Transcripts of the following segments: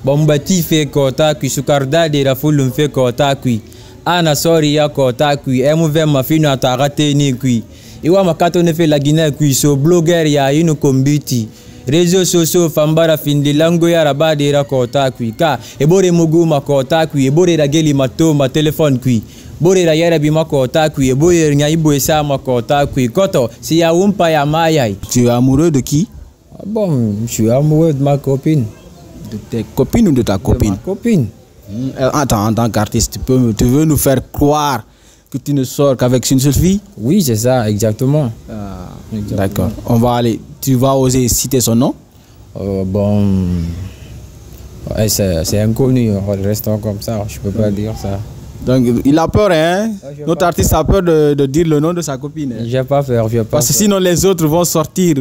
Bombati fe kota kui sukarda de la fulum fe kota kui. Ana sori ya kota kui. Emu ve mafino atarate ni kui. Iwa makato ne fe la Guinée kui so blogger ya inu kombiti. Réseaux sociaux fambara findi lango ya rabade ra kota kui. Ka ebore mugu ma kota kui. Ebore la geli mato ma téléphone kui. Bore la yere bi ma kota kui. Ebore nya ibo esa ma kota kui. Koto si ya umpa ya mayai. Tu es amoureux de qui? Bon, je suis amoureux de ma copine. De tes copines ou de ta copine? De ma copine. Attends, en tant qu'artiste, tu veux nous faire croire que tu ne sors qu'avec une seule fille? Oui, c'est ça, exactement. D'accord. On va aller. Tu vas oser citer son nom? Bon, ouais, c'est inconnu. Restons comme ça. Je peux pas dire ça. Donc, il a peur, hein? Notre artiste a peur de dire le nom de sa copine. Hein? Je n'ai pas peur, Parce que sinon, les autres vont sortir,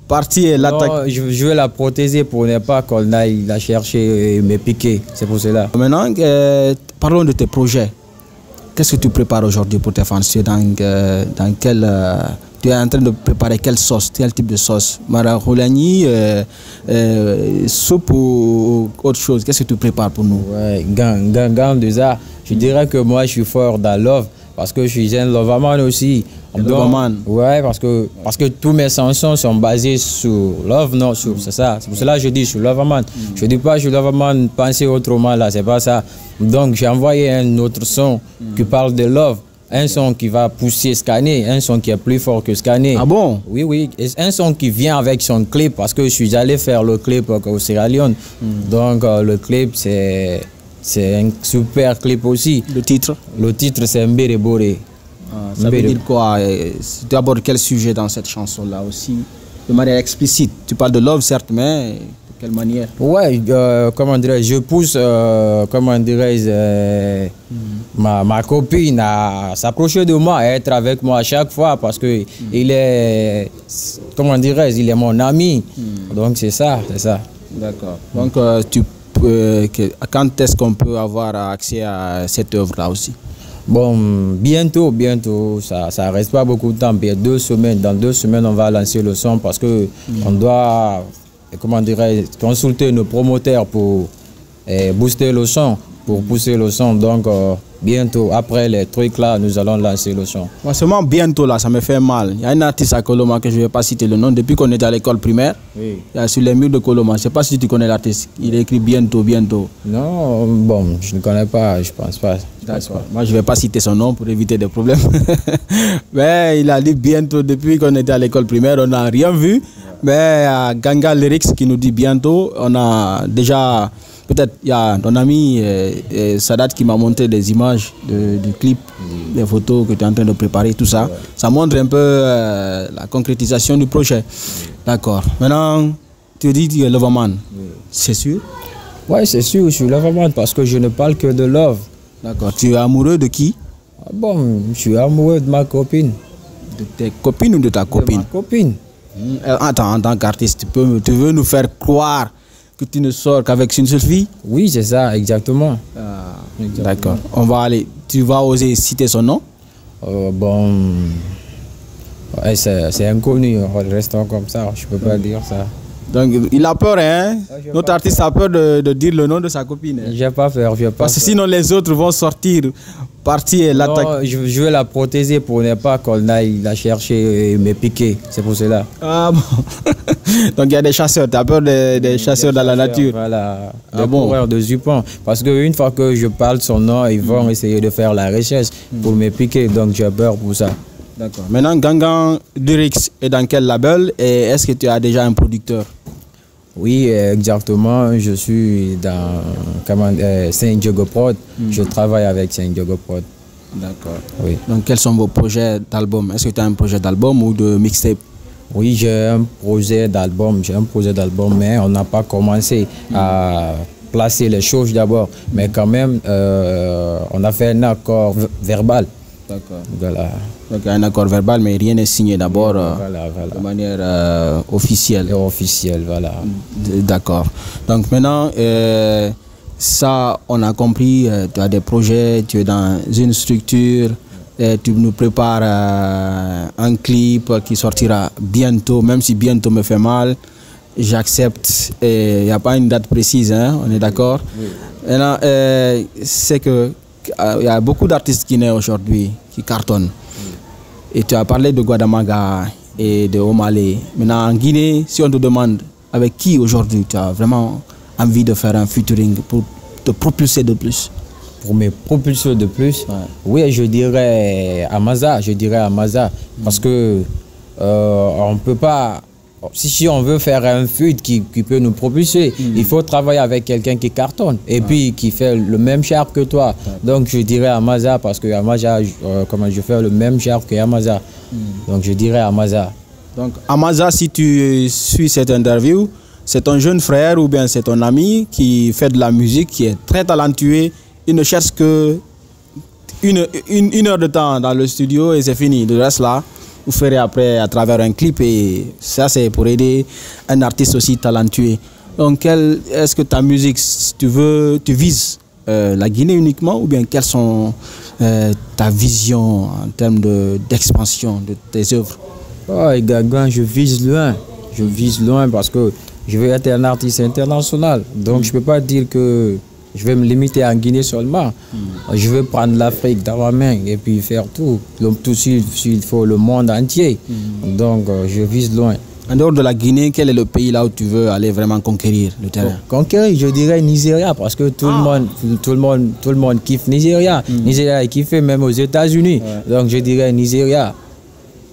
partir et l'attaquer. Je vais la protéger pour ne pas qu'on aille la chercher et me piquer. C'est pour cela. Maintenant, parlons de tes projets. Qu'est-ce que tu prépares aujourd'hui pour tes fans? Tu es dans quel... tu es en train de préparer quelle sauce, quel type de sauce? Marahoulani, soupe ou autre chose? Qu'est-ce que tu prépares pour nous? Ouais, gang de ça. Je dirais que moi, je suis fort dans love parce que je suis un loverman aussi. Loverman? Ouais, parce que tous mes chansons sont basées sur love, non, c'est ça. C'est pour cela que je dis je suis loverman. Je dis pas je suis loverman, penser autrement là, c'est pas ça. Donc j'ai envoyé un autre son qui parle de love. Un son qui va pousser Scanner, un son qui est plus fort que Scanner. Ah bon? Oui, oui. Et un son qui vient avec son clip parce que je suis allé faire le clip au Sierra Leone. Donc le clip, c'est un super clip aussi. Le titre? Le titre, c'est Mbere Bore. Ça veut dire quoi? Tu abordes quel sujet dans cette chanson-là aussi? De manière explicite. Tu parles de love, certes, mais... quelle manière? Ouais, comment dirais-je, je pousse, comment dirais-je, ma copine à s'approcher de moi, à être avec moi à chaque fois parce que il est, comment dirais-je, il est mon ami. Donc c'est ça, c'est ça. D'accord. Donc quand est-ce qu'on peut avoir accès à cette œuvre-là aussi? Bon, bientôt, ça reste pas beaucoup de temps, il y a 2 semaines. Dans 2 semaines, on va lancer le son parce que on doit... comment dirais-je, consulter nos promoteurs pour booster le son, pour pousser le son. Donc, bientôt, après les trucs là, nous allons lancer le son. Moi, seulement bientôt là, ça me fait mal. Il y a un artiste à Koloma que je ne vais pas citer le nom, depuis qu'on était à l'école primaire. Oui. Il y a sur les murs de Koloma. Je ne sais pas si tu connais l'artiste. Il écrit bientôt. Non, bon, je ne connais pas, je ne pense pas. D'accord. Moi, je ne vais pas citer son nom pour éviter des problèmes. Mais il a dit bientôt, depuis qu'on était à l'école primaire, on n'a rien vu. Mais Ganga Lyrics qui nous dit bientôt, on a déjà, peut-être il y a ton ami Sadat qui m'a montré des images du clip, des photos que tu es en train de préparer, tout ça. Ça montre un peu la concrétisation du projet. D'accord. Maintenant, tu dis que tu es loverman. C'est sûr? Oui, c'est sûr, je suis loverman parce que je ne parle que de love. D'accord. Tu es amoureux de qui? Bon, je suis amoureux de ma copine. De tes copines ou de ta copine? De ma copine. Attends, en tant qu'artiste, tu veux nous faire croire que tu ne sors qu'avec une seule fille? Oui, c'est ça, exactement. D'accord. On va aller. Tu vas oser citer son nom? Bon, ouais, c'est inconnu. Restons comme ça. Je peux pas dire ça. Donc, il a peur, hein? Notre artiste a peur de dire le nom de sa copine. Hein? Je n'ai pas peur, Parce que sinon, les autres vont sortir, partir et l'attaquer. Je vais la protéger pour ne pas qu'on aille la chercher et me piquer. C'est pour cela. Ah bon? Donc, il y a des chasseurs. Tu as peur des chasseurs dans la nature? Voilà. Des coureurs de jupons. Parce qu'une fois que je parle son nom, ils vont essayer de faire la recherche pour me piquer. Donc, j'ai peur pour ça. D'accord. Maintenant, Ganga Lyrics est dans quel label et est-ce que tu as déjà un producteur? Oui, exactement. Je suis dans Saint Diogo Prod. Je travaille avec Saint Diogo Prod. D'accord. Oui. Donc, quels sont vos projets d'album? Est-ce que tu as un projet d'album ou de mixtape? Oui, j'ai un projet d'album. Mais on n'a pas commencé à placer les choses d'abord. Mais quand même, on a fait un accord verbal. D'accord. Voilà. Donc, un accord verbal, mais rien n'est signé d'abord de manière officielle. Officielle, voilà. D'accord. Donc, maintenant, ça, on a compris, tu as des projets, tu es dans une structure, tu nous prépares un clip qui sortira bientôt, même si bientôt me fait mal. j'accepte. Il n'y a pas une date précise, hein, on est d'accord. Oui. Maintenant, c'est que il y a beaucoup d'artistes guinéens aujourd'hui qui cartonnent. Et tu as parlé de Guadamaga et de Omale. Maintenant, en Guinée, si on te demande avec qui aujourd'hui tu as vraiment envie de faire un featuring pour te propulser de plus? Pour me propulser de plus, oui, je dirais Amaza. Parce que on peut pas. Si on veut faire un feat qui peut nous propulser, il faut travailler avec quelqu'un qui cartonne et puis qui fait le même charme que toi. Donc je dirais Amaza parce que Amaza, comment je fais le même charme que Amaza. Donc je dirais Amaza. Donc Amaza, si tu suis cette interview, c'est ton jeune frère ou bien c'est ton ami qui fait de la musique, qui est très talentueux. Il ne cherche que une heure de temps dans le studio et c'est fini. Le reste là, vous ferez après à travers un clip et ça c'est pour aider un artiste aussi talentueux. Donc est-ce que ta musique, tu vises la Guinée uniquement ou bien quelles sont ta vision en termes d'expansion de tes œuvres? Oh, Gagan, je vise loin parce que je veux être un artiste international. Donc je ne peux pas dire que je vais me limiter en Guinée seulement. Je veux prendre l'Afrique dans ma main et puis faire tout s'il faut, le monde entier. Donc je vise loin. En dehors de la Guinée, quel est le pays là où tu veux aller vraiment conquérir le terrain? Conquérir, je dirais Nigeria parce que tout le monde kiffe Nigeria. Nigeria est kiffé même aux États-Unis. Donc je dirais Nigeria.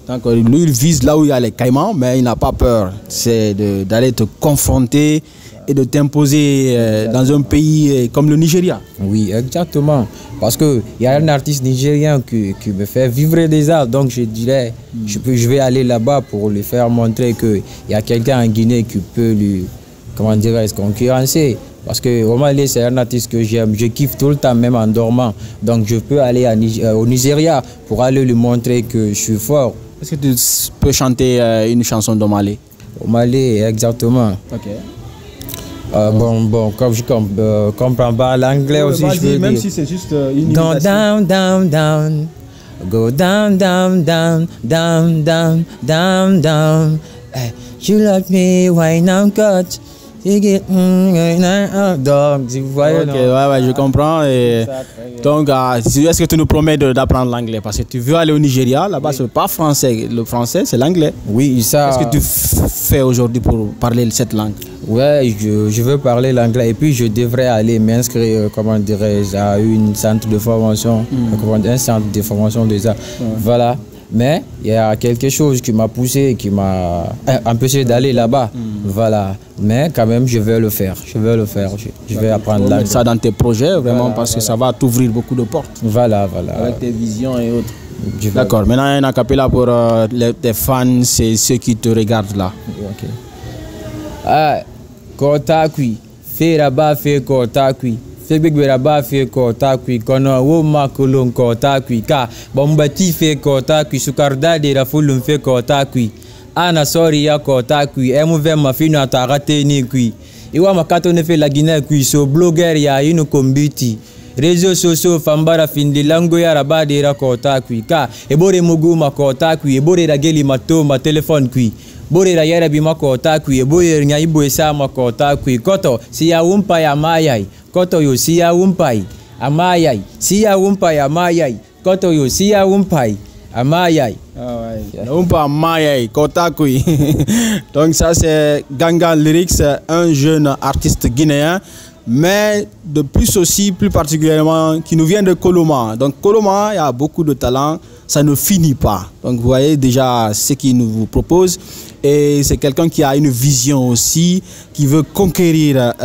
Donc lui, il vise là où il y a les caïmans, mais il n'a pas peur. C'est d'aller te confronter et de t'imposer dans un pays comme le Nigeria. Oui, exactement. Parce qu'il y a un artiste nigérien qui me fait vivre des arts. Donc je dirais, je vais aller là-bas pour lui faire montrer qu'il y a quelqu'un en Guinée qui peut lui, comment dirais-je, concurrencer. Parce que Omale, c'est un artiste que j'aime. Je kiffe tout le temps, même en dormant. Donc je peux aller au Nigeria pour aller lui montrer que je suis fort. Est-ce que tu peux chanter une chanson d'Omale? Omale, exactement. Ok. Bon, comme je comprends pas l'anglais aussi, je veux même dire. si c'est juste une Go imitation. down, down, down. Go down, down, down, down, down, down, down. You love me, why not cut? Donc, vous voyez, Ok, ouais, je comprends. Et donc, est-ce que tu nous promets d'apprendre l'anglais? Parce que tu veux aller au Nigeria, là-bas, c'est pas français. Le français, c'est l'anglais. Oui, ça. Qu'est-ce que tu fais aujourd'hui pour parler cette langue? Ouais, je veux parler l'anglais et puis je devrais aller m'inscrire, comment dirais-je, à un centre de formation, un centre de formation déjà. Voilà. Mais il y a quelque chose qui m'a poussé, qui m'a empêché d'aller là-bas. Voilà. Mais quand même, je vais le faire. Je vais apprendre l'anglais. Ça dans tes projets, vraiment, parce que ça va t'ouvrir beaucoup de portes. Voilà. Avec tes visions et autres. D'accord. Maintenant, un acapella pour tes fans, c'est ceux qui te regardent là. Ok. Kotakui, Feraba fe Kotakui. Fegbegberaba fe Kotakui, Kono Woma Kulun Kotakui, Ka, Bombati fe Kotakui, Sukarda de Rafulum fe Kotakui, Ana Sori ya Kotakui, Emuve Mafino Atarate ni Kui. Iwa Makato ne fe la Guinée Kui, so blogger ya inu kombiti. Réseaux sociaux Fambara Findi Lango ya Rabade ra Kotakui, Ka, Ebore Muguma Kotakui, Ebore Rageli Mato, ma téléphone Kui. Bore ra yara bi makota kui boye nya ibo esa makota kui koto siya umpa ya mayai koto yo siya umpai amayai siya umpa ya mayai koto yo siya umpai amayai umpa amayai kota kui. Donc ça c'est Ganga Lyrics, un jeune artiste guinéen, mais de plus aussi, plus particulièrement, qui nous vient de Koloma. Donc Koloma, il y a beaucoup de talent, ça ne finit pas. Donc vous voyez déjà ce qu'il nous propose. Et c'est quelqu'un qui a une vision aussi, qui veut conquérir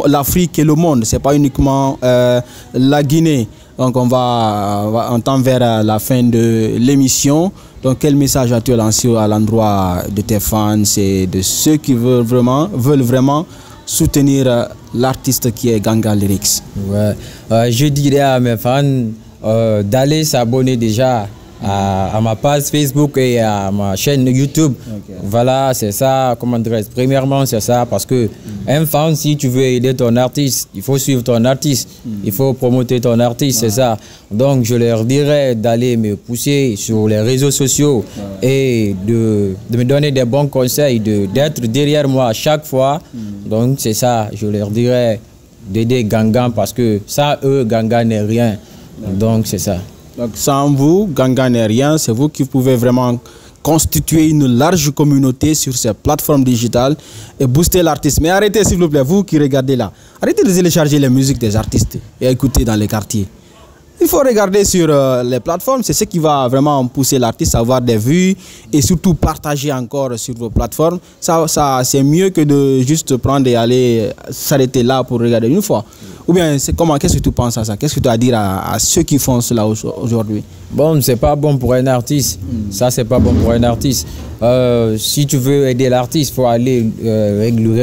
l'Afrique et le monde. Ce n'est pas uniquement la Guinée. Donc on entend vers la fin de l'émission. Donc quel message as-tu lancé à l'endroit de tes fans et de ceux qui veulent vraiment soutenir l'artiste qui est Ganga Lyrics? Ouais, je dirais à mes fans d'aller s'abonner déjà à ma page Facebook et à ma chaîne YouTube. Voilà, c'est ça, comment dirais-je. Premièrement, c'est ça, parce que un fan, si tu veux aider ton artiste, il faut suivre ton artiste, il faut promouvoir ton artiste, c'est ça. Donc, je leur dirais d'aller me pousser sur les réseaux sociaux et de me donner des bons conseils, d'être derrière moi à chaque fois. Donc, c'est ça, je leur dirais d'aider Gangan parce que ça, eux, Gangan n'est rien. Donc, c'est ça. Donc, sans vous, Gangan n'est rien. C'est vous qui pouvez vraiment constituer une large communauté sur ces plateformes digitales et booster l'artiste. Mais arrêtez, s'il vous plaît, vous qui regardez là. Arrêtez de télécharger les musiques des artistes et écouter dans les quartiers. Il faut regarder sur les plateformes, c'est ce qui va vraiment pousser l'artiste à avoir des vues et surtout partager encore sur vos plateformes. Ça c'est mieux que de juste prendre et aller s'arrêter là pour regarder une fois. Ou bien, qu'est-ce que tu penses à ça? Qu'est-ce que tu as à dire à ceux qui font cela aujourd'hui? Bon, c'est pas bon pour un artiste. Ça, c'est pas bon pour un artiste. Si tu veux aider l'artiste, il faut aller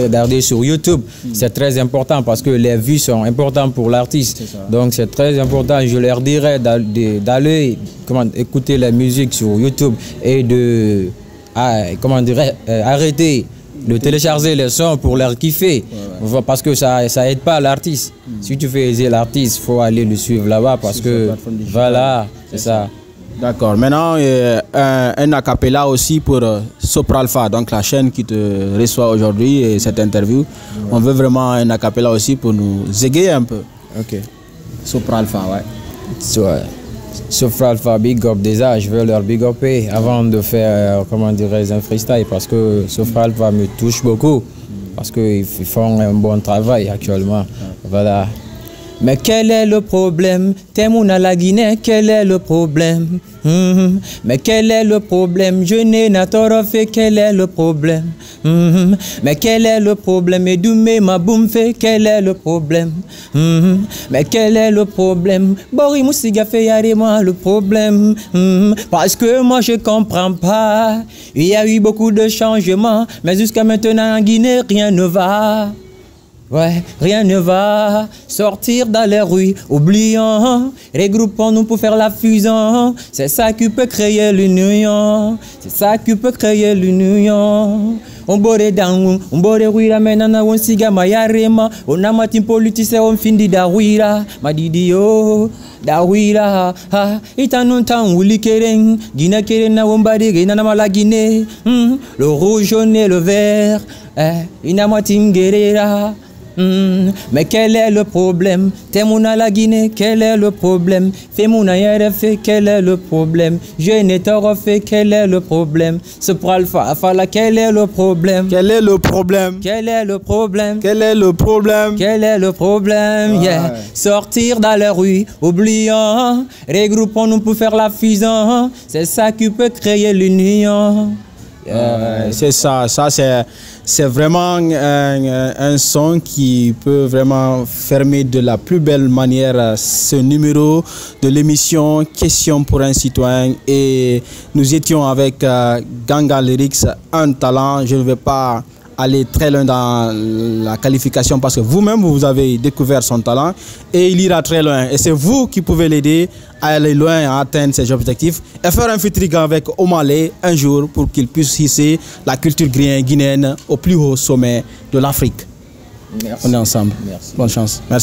regarder sur YouTube. C'est très important parce que les vues sont importantes pour l'artiste. Donc, c'est très important. Je leur dirais d'aller écouter la musique sur YouTube et de arrêter de télécharger les sons pour leur kiffer. Parce que ça aide pas l'artiste. Si tu veux aider l'artiste, il faut aller le suivre là-bas parce que voilà, c'est ça. D'accord. Maintenant, un acapella aussi pour Sopralpha, donc la chaîne qui te reçoit aujourd'hui et cette interview. On veut vraiment un acapella aussi pour nous égayer un peu. Ok. Sopralpha, ouais. Sopralpha, big up déjà, je veux leur big upper avant de faire, comment dirais-je, un freestyle parce que Sopralpha me touche beaucoup parce qu'ils font un bon travail actuellement. Voilà. Mais quel est le problème? T'aimes à la Guinée, quel est le problème? Mais quel est le problème? Je n'ai n'a pas fait, quel est le problème? Mais quel est le problème? Et Doumé ma boum fait, quel est le problème? Mais quel est le problème? Bori Moussiga fait yare moi le problème. Parce que moi je comprends pas. Il y a eu beaucoup de changements, mais jusqu'à maintenant en Guinée rien ne va. Ouais, rien ne va, sortir dans les rues, oublions, regroupons-nous pour faire la fusion, c'est ça qui peut créer l'union, c'est ça qui peut créer l'union. On bore dans, on bore wira menana on siga mayarema, on a matin politicien on findi da wira, madidio, da wira, ha, itanun tan wuli keren, Guinée keren na wombade gena na mala Guinée, le rouge, jaune et le vert, inamatim guerrera. Mais quel est le problème? T'aimes la Guinée, quel est le problème? Fais-moi fait, quel est le problème? Je n'ai pas fait, quel est le problème? Sopralpha, quel est le problème? Quel est le problème? Quel est le problème? Quel est le problème? Quel est le problème? Yeah. Sortir dans les rues, oublions, regroupons-nous pour faire la fusion, c'est ça qui peut créer l'union. C'est ça, c'est vraiment un son qui peut vraiment fermer de la plus belle manière ce numéro de l'émission Question pour un citoyen. Et nous étions avec Gangan Lyrics, un talent. Je ne vais pas aller très loin dans la qualification parce que vous-même vous avez découvert son talent et il ira très loin. Et c'est vous qui pouvez l'aider à aller loin, à atteindre ses objectifs et faire un featuring avec Omalé un jour pour qu'il puisse hisser la culture guinéenne au plus haut sommet de l'Afrique. On est ensemble. Merci. Bonne chance. Merci.